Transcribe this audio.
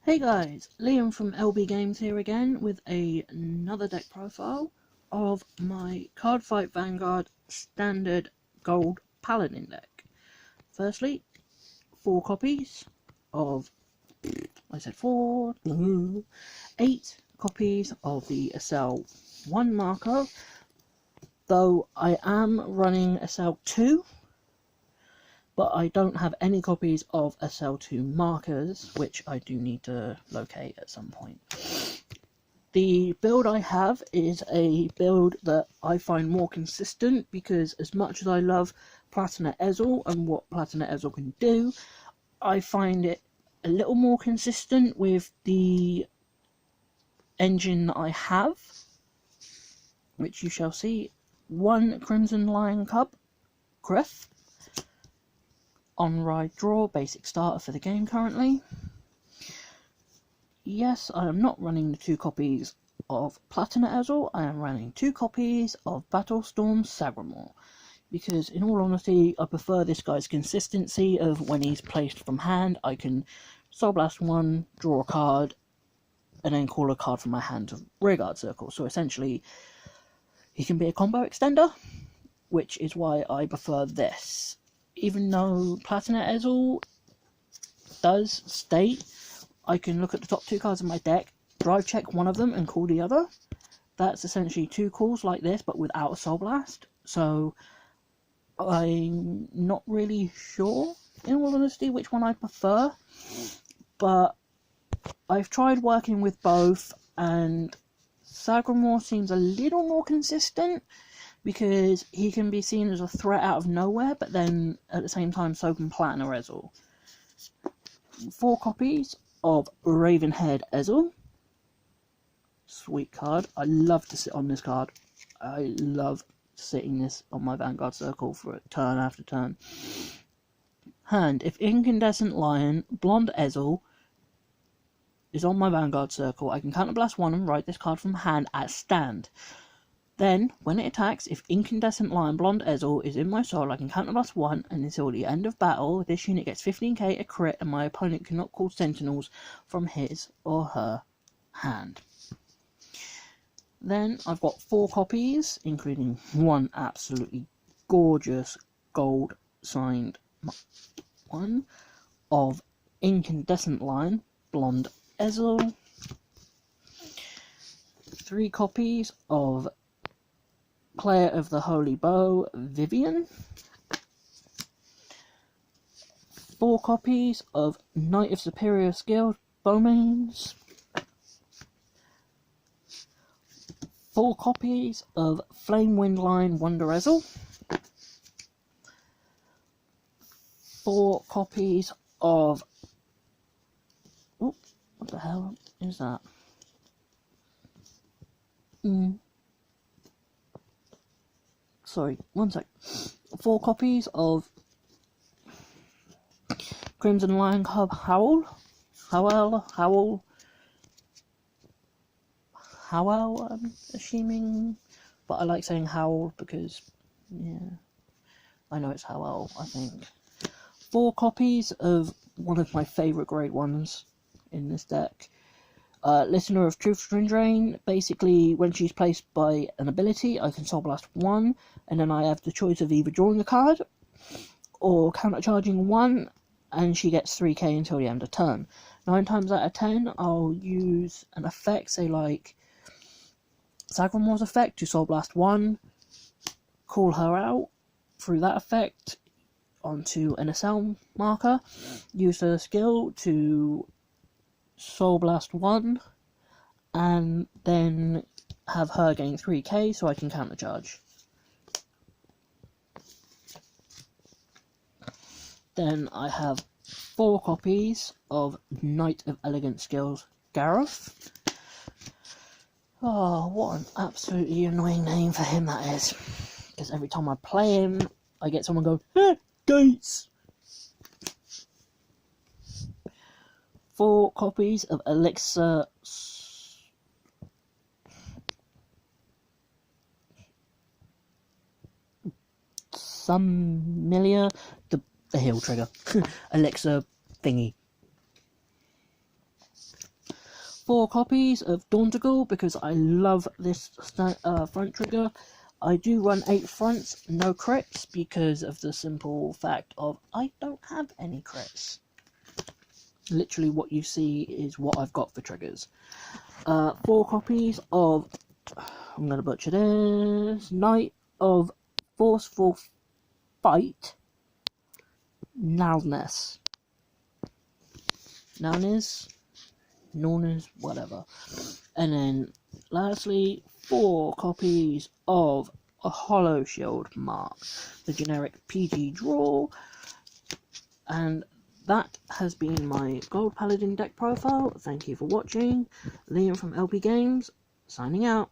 Hey guys, Liam from LB Games here again with another deck profile of my Cardfight Vanguard standard gold paladin deck. Firstly, 4 copies of, I said 4, 8 copies of the ezel 1 marker, though I am running ezel 2. But I don't have any copies of ezel 2 markers, which I do need to locate at some point. The build I have is a build that I find more consistent, because as much as I love Platinum Ezel and what Platinum Ezel can do, I find it a little more consistent with the engine that I have, which you shall see. 1 Crimson Lion Cub, Griff. On ride draw, basic starter for the game currently. Yes, I am not running the 2 copies of Platinum Ezel, I am running 2 copies of Battlestorm Sagramore, because in all honesty I prefer this guy's consistency of when he's placed from hand. I can Soul Blast 1, draw a card, and then call a card from my hand to rearguard circle, so essentially he can be a combo extender, which is why I prefer this. Even though Platinum Ezel does state I can look at the top 2 cards of my deck, drive check one of them and call the other. That's essentially 2 calls like this, but without a Soul Blast. So I'm not really sure, in all honesty, which one I prefer. But I've tried working with both, and Sagramore seems a little more consistent, because he can be seen as a threat out of nowhere, but then at the same time so can Platinum Ezel. 4 copies of Ravenhead Ezel. Sweet card. I love to sit on this card. I love sitting this on my Vanguard circle for turn after turn. Hand. If Incandescent Lion, Blonde Ezel is on my Vanguard circle, I can counterblast 1 and write this card from hand at stand. Then, when it attacks, if Incandescent Lion Blonde Ezel is in my soul, I can counterblast 1, and until the end of battle, this unit gets 15k, a crit, and my opponent cannot call Sentinels from his or her hand. Then, I've got 4 copies, including 1 absolutely gorgeous gold signed one, of Incandescent Lion Blonde Ezel. 3 copies of Player of the Holy Bow, Vivian. 4 copies of Knight of Superior Skill, Bowmains. 4 copies of Flame Windline, Wonder Ezel. 4 copies of... Oop, what the hell is that? Sorry, one sec. 4 copies of Crimson Lion Cub Howl, I'm assuming, but I like saying Howl because, yeah, I know it's Howl, I think. 4 copies of one of my favourite grade ones in this deck, Listener of Truth Drain. Basically, when she's placed by an ability, I can Soul Blast 1, and then I have the choice of either drawing a card or countercharging 1, and she gets 3k until the end of turn. 9 times out of 10, I'll use an effect, say like Sagramore's effect, to Soul Blast 1, call her out through that effect onto an ezel marker, use her skill to Soul Blast 1, and then have her gain 3k so I can countercharge. Then I have 4 copies of Knight of Elegant Skills, Gareth. Oh, what an absolutely annoying name for him that is. Because every time I play him, I get someone go, Gates! 4 copies of Elixir Summilia, the heal trigger, Elixir thingy. 4 copies of Dauntigal because I love this front trigger. I do run 8 fronts, no crits, because of the simple fact of I don't have any crits. Literally what you see is what I've got for triggers. 4 copies of, I'm going to butcher this, Knight of Forceful Fight, Nalness, whatever. And then lastly, 4 copies of a Hollow Shield Mark, the generic PG draw. And that has been my Gold Paladin deck profile. Thank you for watching. Liam from LP Games, signing out.